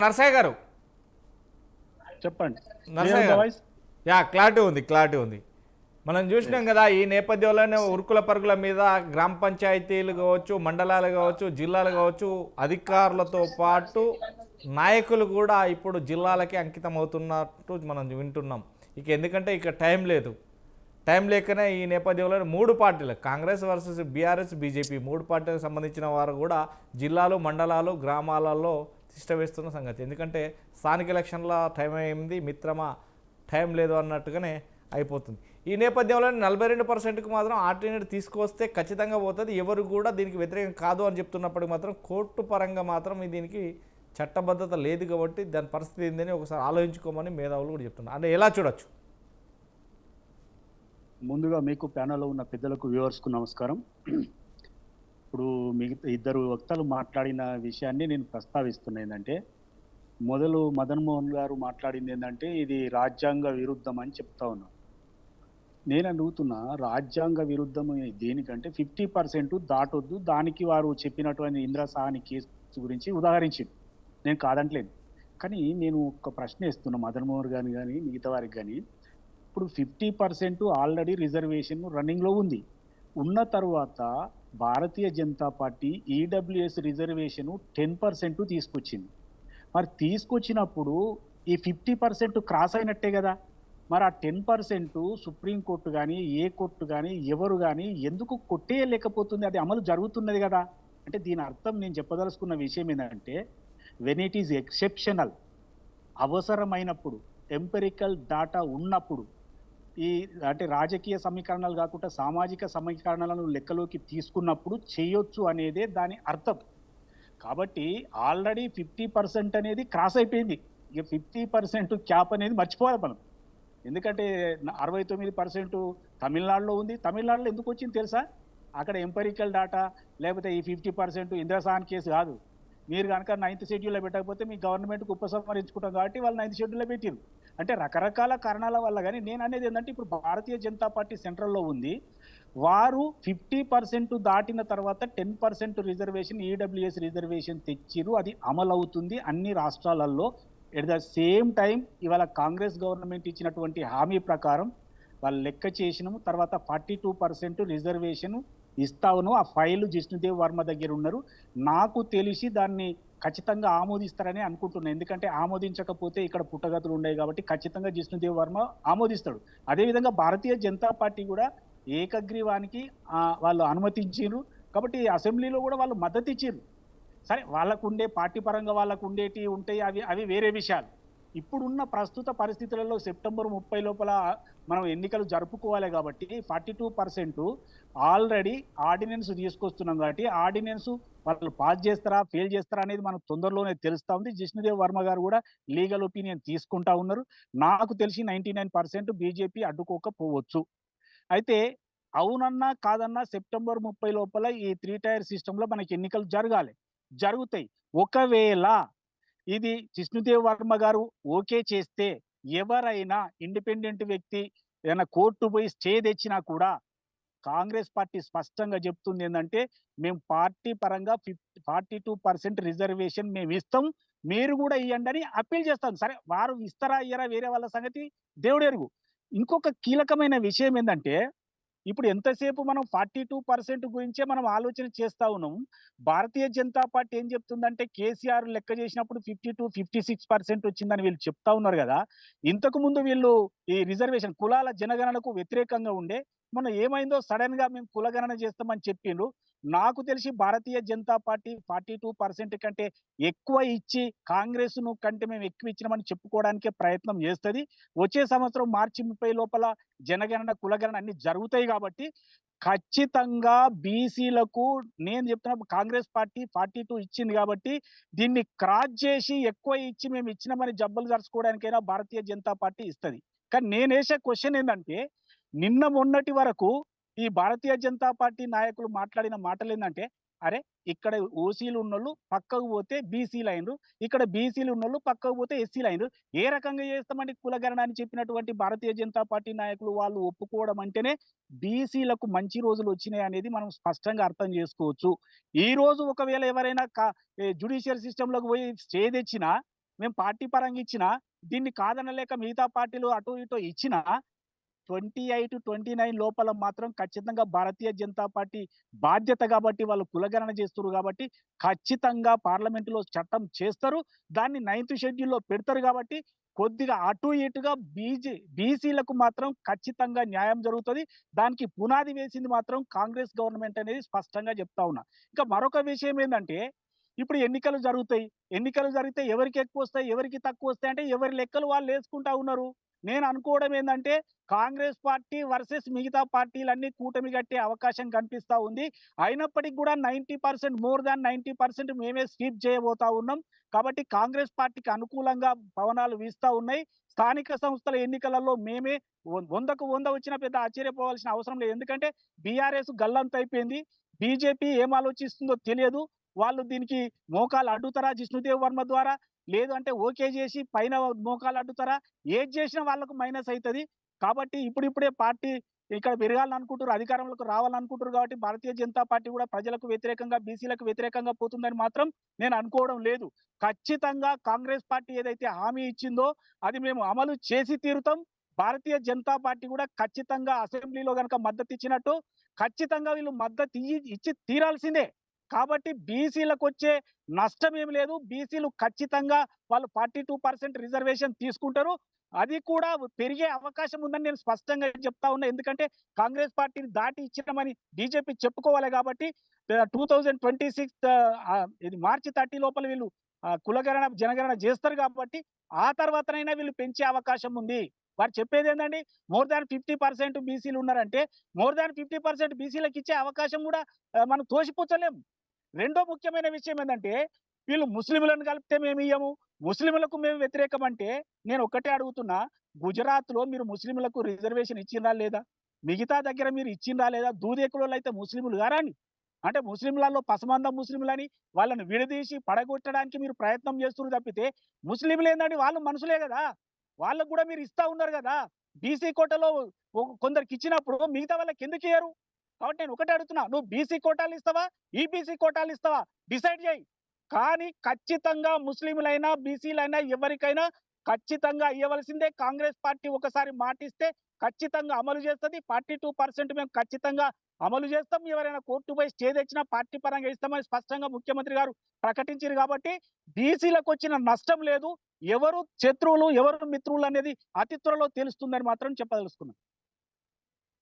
నర్సయ్య గారు చెప్పండి. నర్సయ్య గారు క్లారిటీ ఉంది. మనం చూసినాం కదా, ఈ నేపథ్యంలోనే ఉరుకుల పరుగుల మీద గ్రామ పంచాయతీలు కావచ్చు, మండలాలు కావచ్చు, జిల్లాలు కావచ్చు, అధికారులతో పాటు నాయకులు కూడా ఇప్పుడు జిల్లాలకి అంకితం అవుతున్నట్టు మనం వింటున్నాం. ఎందుకంటే టైం లేకనే ఈ నేపథ్యంలో మూడు పార్టీలు, కాంగ్రెస్ వర్సెస్ బీఆర్ఎస్ బీజేపీ, మూడు పార్టీలకు సంబంధించిన వారు కూడా జిల్లాలు మండలాలు గ్రామాలలో తిష్టవేస్తున్న సంగతి. ఎందుకంటే స్థానిక ఎలక్షన్ల టైం అయింది మిత్రమా, టైం లేదు అన్నట్టుగానే అయిపోతుంది. ఈ నేపథ్యంలో 42%కు మాత్రం ఆల్టర్నేట్ తీసుకొస్తే ఖచ్చితంగా పోతుంది, ఎవరు కూడా దీనికి వ్యతిరేకం కాదు అని చెప్తున్నప్పటికీ మాత్రం కోర్టు పరంగా మాత్రం దీనికి చట్టబద్ధత లేదు కాబట్టి దాని పరిస్థితి ఏందని ఒకసారి ఆలోచించుకోమని మేధావులు కూడా చెప్తున్నారు. అంటే ఎలా చూడొచ్చు? ముందుగా మీకు ప్యానల్లో ఉన్న పెద్దలకు వ్యూవర్స్కు నమస్కారం. ఇప్పుడు మిగతా ఇద్దరు వక్తలు మాట్లాడిన విషయాన్ని నేను ప్రస్తావిస్తున్నా. ఏంటంటే మొదలు మదన్ మోహన్ గారు మాట్లాడింది ఏంటంటే ఇది రాజ్యాంగ విరుద్ధం అని చెప్తా ఉన్నాను. నేను అడుగుతున్నా, రాజ్యాంగ విరుద్ధం దేనికంటే 50% దాటొద్దు, దానికి వారు చెప్పినటువంటి ఇందిరా సాహని కేసు గురించి ఉదాహరించింది, నేను కాదంటలేదు. కానీ నేను ఒక ప్రశ్న ఇస్తున్నా మదన్ మోహన్ గారిని కానీ మిగతా వారికి కానీ. ఇప్పుడు 50% ఆల్రెడీ రిజర్వేషన్ రన్నింగ్లో ఉంది. ఉన్న తర్వాత Bharatiya Janata party EWS reservation 10% తీసుకొచ్చింది. మరి తీసుకొచ్చినప్పుడు ఈ 50% క్రాస్ అయినట్టే కదా. మరి ఆ 10% సుప్రీంకోర్టు కానీ ఏ కోర్టు కానీ ఎవరు కానీ ఎందుకు కొట్టేయలేకపోతుంది? అది అమలు జరుగుతున్నది కదా. అంటే దీని అర్థం నేను చెప్పదలుచుకున్న విషయం ఏంటంటే, వెన్ ఇట్ ఈజ్ ఎక్సెప్షనల్, అవసరమైనప్పుడు, ఎంపెరికల్ డాటా ఉన్నప్పుడు, ఈ అంటే రాజకీయ సమీకరణాలు కాకుండా సామాజిక సమీకరణాలను లెక్కలోకి తీసుకున్నప్పుడు చేయొచ్చు అనేదే దాని అర్థం. కాబట్టి ఆల్రెడీ 50% అనేది క్రాస్ అయిపోయింది. ఇక 50% క్యాప్ అనేది మర్చిపోవాలి మనం. ఎందుకంటే 69% తమిళనాడులో ఉంది. తమిళనాడులో ఎందుకు వచ్చింది తెలుసా? అక్కడ ఎంపెరికల్ డాటా లేకపోతే ఈ 50% ఇందిరాసాన్ కేసు కాదు. మీరు కనుక 9th షెడ్యూల్లో పెట్టకపోతే మీ గవర్నమెంట్కి ఉపసంహరించుకుంటాం కాబట్టి వాళ్ళు 9th షెడ్యూల్లో పెట్టారు. అంటే రకరకాల కారణాల వల్ల. కానీ నేను అనేది ఏంటంటే, ఇప్పుడు భారతీయ జనతా పార్టీ సెంట్రల్లో ఉంది. వారు 50% దాటిన తర్వాత 10% రిజర్వేషన్, ఈడబ్ల్యూఎస్ రిజర్వేషన్ తెచ్చిరు. అది అమలు అవుతుంది అన్ని రాష్ట్రాలలో. ఎట్ ద సేమ్ టైం ఇవాళ కాంగ్రెస్ గవర్నమెంట్ ఇచ్చినటువంటి హామీ ప్రకారం వాళ్ళు లెక్క చేసినాము. తర్వాత 42% రిజర్వేషన్ ఇస్తావును. ఆ ఫైలు జిష్ణుదేవ్ వర్మ దగ్గర ఉన్నారు. నాకు తెలిసి దాన్ని ఖచ్చితంగా ఆమోదిస్తారని అనుకుంటున్నాను. ఎందుకంటే ఆమోదించకపోతే ఇక్కడ పుట్టగతులు ఉన్నాయి కాబట్టి ఖచ్చితంగా జిష్ణుదేవ్ వర్మ ఆమోదిస్తాడు. అదేవిధంగా భారతీయ జనతా పార్టీ కూడా ఏకగ్రీవానికి వాళ్ళు అనుమతించారు. కాబట్టి అసెంబ్లీలో కూడా వాళ్ళు మద్దతు ఇచ్చారు. సరే, వాళ్ళకు ఉండే పార్టీ పరంగా వాళ్ళకు ఉండేటి ఉంటాయి, అవి అవి వేరే విషయాలు. ఇప్పుడున్న ప్రస్తుత పరిస్థితులలో సెప్టెంబర్ 30 లోపల మనం ఎన్నికలు జరుపుకోవాలి కాబట్టి 42% ఆల్రెడీ ఆర్డినెన్స్ తీసుకొస్తున్నాం కాబట్టి ఆర్డినెన్స్ వాళ్ళు పాస్ చేస్తారా ఫెయిల్ చేస్తారా అనేది మనకు తొందరలోనే తెలుస్తా ఉంది. జిష్ణుదేవ్ వర్మ గారు కూడా లీగల్ ఒపీనియన్ తీసుకుంటా ఉన్నారు. నాకు తెలిసి 99% బీజేపీ అడ్డుకోకపోవచ్చు. అయితే అవునన్నా కాదన్నా సెప్టెంబర్ 30 లోపల ఈ 3 టైర్ సిస్టంలో మనకి ఎన్నికలు జరుగుతాయి. ఒకవేళ ఇది జిష్ణుదేవ్ వర్మ గారు ఓకే చేస్తే, ఎవరైనా ఇండిపెండెంట్ వ్యక్తి ఏదైనా కోర్టు పోయి స్టే తెచ్చినా కూడా కాంగ్రెస్ పార్టీ స్పష్టంగా చెప్తుంది ఏంటంటే, మేము పార్టీ పరంగా 42% రిజర్వేషన్ మేము ఇస్తాం, మీరు కూడా ఇవ్వండి అని అప్పీల్ చేస్తాం. సరే, వారు ఇస్తారా ఇయ్యరా వేరే వాళ్ళ సంగతి దేవుడెరుగు. ఇంకొక కీలకమైన విషయం ఏంటంటే, ఇప్పుడు ఎంతసేపు మనం 42% గురించే మనం ఆలోచన చేస్తా ఉన్నాం. భారతీయ జనతా పార్టీ ఏం చెప్తుందంటే, కేసీఆర్ లెక్క చేసినప్పుడు 52-56% వచ్చిందని వీళ్ళు చెప్తా ఉన్నారు కదా. ఇంతకు ముందు వీళ్ళు ఈ రిజర్వేషన్ కులాల జనగణనకు వ్యతిరేకంగా ఉండే, మొన్న ఏమైందో సడన్ గా మేము కులగణన చేస్తామని చెప్పిండ్రు. నాకు తెలిసి భారతీయ జనతా పార్టీ 42% కంటే ఎక్కువ ఇచ్చి కాంగ్రెస్ ను కంటే మేము ఎక్కువ ఇచ్చినామని చెప్పుకోవడానికే ప్రయత్నం చేస్తుంది. వచ్చే సంవత్సరం మార్చి 30 లోపల జనగణన కులగణన అన్ని జరుగుతాయి కాబట్టి ఖచ్చితంగా బీసీలకు నేను చెప్తున్నా, కాంగ్రెస్ పార్టీ 42 ఇచ్చింది కాబట్టి దీన్ని క్రాస్ చేసి ఎక్కువ ఇచ్చి మేము ఇచ్చినామని జబ్బలు జరుచుకోవడానికైనా భారతీయ జనతా పార్టీ ఇస్తుంది. కానీ నేను వేసే క్వశ్చన్ ఏంటంటే, నిన్న మొన్నటి వరకు ఈ భారతీయ జనతా పార్టీ నాయకులు మాట్లాడిన మాటలు ఏంటంటే, అరే ఇక్కడ ఓసీలు ఉన్నోళ్ళు పక్కకు పోతే బీసీలు అయినరు, ఇక్కడ బీసీలు ఉన్నోళ్ళు పక్కకు పోతే ఎస్సీలు అయినరు, ఏ రకంగా చేస్తామంటే కులగణన అని చెప్పినటువంటి భారతీయ జనతా పార్టీ నాయకులు వాళ్ళు ఒప్పుకోవడం అంటేనే బీసీలకు మంచి రోజులు వచ్చినాయి అనేది మనం స్పష్టంగా అర్థం చేసుకోవచ్చు. ఈ రోజు ఒకవేళ ఎవరైనా జ్యుడిషియల్ సిస్టంలోకి పోయి స్టే తెచ్చినా మేము పార్టీ పరంగా ఇచ్చినా, దీన్ని కాదనలేక మిగతా పార్టీలు అటు ఇటు ఇచ్చినా 28, 29 లోపల మాత్రం ఖచ్చితంగా భారతీయ జనతా పార్టీ బాధ్యత కాబట్టి వాళ్ళు కులగణన చేస్తున్నారు కాబట్టి ఖచ్చితంగా పార్లమెంటులో చట్టం చేస్తారు. దాన్ని 9th షెడ్యూల్‌లో పెడతారు కాబట్టి కొద్దిగా అటు ఇటుగా బీసీలకు మాత్రం ఖచ్చితంగా న్యాయం జరుగుతది. దానికి పునాది వేసింది మాత్రం కాంగ్రెస్ గవర్నమెంట్ అనేది స్పష్టంగా చెప్తా ఉన్నా. ఇంకా మరొక విషయం ఏందంటే ఇప్పుడు ఎన్నికలు జరుగుతాయి. ఎన్నికలు జరిగితే ఎవరికి ఎక్కువొస్తాయి, ఎవరికి తక్కువొస్తాయి అంటే ఎవరి లెక్కలు వాళ్ళు యేసుకుంటా ఉన్నారు. నేను అనుకోవడం ఏందంటే కాంగ్రెస్ పార్టీ వర్సెస్ మిగతా పార్టీలన్నీ కూటమి కట్టే అవకాశం కనిపిస్తా ఉంది. అయినప్పటికి కూడా 90% మోర్ దాన్ 90% మేమే స్వీప్ చేయబోతా ఉన్నాం. కాబట్టి కాంగ్రెస్ పార్టీకి అనుకూలంగా పవనాలు వీస్తా ఉన్నాయి. స్థానిక సంస్థల ఎన్నికలలో మేమే 100కు 100 వచ్చినా పెద్ద ఆశ్చర్యపోవాల్సిన అవసరం లేదు. ఎందుకంటే బీఆర్ఎస్ గల్లంతైపోయింది. బీజేపీ ఏం ఆలోచిస్తుందో తెలియదు. వాళ్ళు దీనికి మోకాలు అడ్డుతారా జిష్ణుదేవ్ వర్మ ద్వారా? లేదు అంటే ఓకే చేసి పైన మోకాలు అడ్డుతారా? ఏది చేసినా వాళ్ళకు మైనస్ అయితది. కాబట్టి ఇప్పుడిప్పుడే పార్టీ ఇక్కడ పెరగాలనుకుంటున్నారు, అధికారంలోకి రావాలనుకుంటున్నారు కాబట్టి భారతీయ జనతా పార్టీ కూడా ప్రజలకు వ్యతిరేకంగా, బీసీలకు వ్యతిరేకంగా పోతుందని మాత్రం నేను అనుకోవడం లేదు. ఖచ్చితంగా కాంగ్రెస్ పార్టీ ఏదైతే హామీ ఇచ్చిందో అది మేము అమలు చేసి తీరుతాం. భారతీయ జనతా పార్టీ కూడా ఖచ్చితంగా అసెంబ్లీలో గనక మద్దతు ఇచ్చినట్టు ఖచ్చితంగా వీళ్ళు మద్దతు ఇచ్చి తీరాల్సిందే. కాబట్టి బీసీలకొచ్చే నష్టం ఏమి లేదు. బీసీలు ఖచ్చితంగా వాళ్ళు 42% రిజర్వేషన్ తీసుకుంటారు. అది కూడా పెరిగే అవకాశం ఉందని నేను స్పష్టంగా చెప్తా ఉన్నా. ఎందుకంటే కాంగ్రెస్ పార్టీని దాటి ఇచ్చినామని బీజేపీ చెప్పుకోవాలి కాబట్టి 2026 ఇది మార్చి 30 లోపల వీళ్ళు కులగణన, జనగణన చేస్తారు కాబట్టి ఆ తర్వాతనైనా వీళ్ళు పెంచే అవకాశం ఉంది. వారు చెప్పేదేందండి మోర్ థాన్ 50% బీసీలు ఉన్నారంటే మోర్ థాన్ 50% బీసీలకు ఇచ్చే అవకాశం కూడా మనం తోసిపుచ్చలేం. రెండో ముఖ్యమైన విషయం ఏందంటే వీళ్ళు ముస్లింలను కలిపితే మేమియ్యము. ముస్లింలకు మేము వ్యతిరేకం అంటే నేను ఒక్కటే అడుగుతున్నా. గుజరాత్‌లో మీరు ముస్లింలకు రిజర్వేషన్ ఇచ్చిండ్రా లేదా? మిగతా దగ్గర మీరు ఇచ్చిండ్రా లేదా? దూదేకులోళ్ళైతే ముస్లింలు గారండి. అంటే ముస్లింలలో పసమంద ముస్లింలని వాళ్ళని విడదీసి పడగొట్టడానికి మీరు ప్రయత్నం చేస్తుర్రు తప్పితే ముస్లింలేందండి వాళ్ళు మనుషులే గదా! వాళ్ళకి గూడా మీరు ఇస్తా ఉన్నారు గదా! బీసీ కోటాలో కొందరికిచ్చినప్పుడు మిగతా వాళ్ళకెందుకియ్యరు? కాబట్టి నేను ఒకటే అడుగుతున్నా. నువ్వు బీసీ కోటాలు ఇస్తావా? ఈబీసీ కోటాలు ఇస్తావా? డిసైడ్ చేయి. కానీ ఖచ్చితంగా ముస్లింలైనా, బీసీలైనా ఎవరికైనా ఖచ్చితంగా ఇయ్యవలసిందే. కాంగ్రెస్ పార్టీ ఒకసారి మాటిస్తే ఖచ్చితంగా అమలు చేస్తది. 42% మేము ఖచ్చితంగా అమలు చేస్తాం. ఎవరైనా కోర్టు పోయి స్టే తెచ్చినా పార్టీ పరంగా ఇస్తామని స్పష్టంగా ముఖ్యమంత్రి గారు ప్రకటించారు కాబట్టి బీసీలకొచ్చిన నష్టం లేదు. ఎవరు శత్రువులు, ఎవరు మిత్రులు అనేది అతి త్వరలో తెలుస్తుందని మాత్రం చెప్పదలుచుకున్నాను.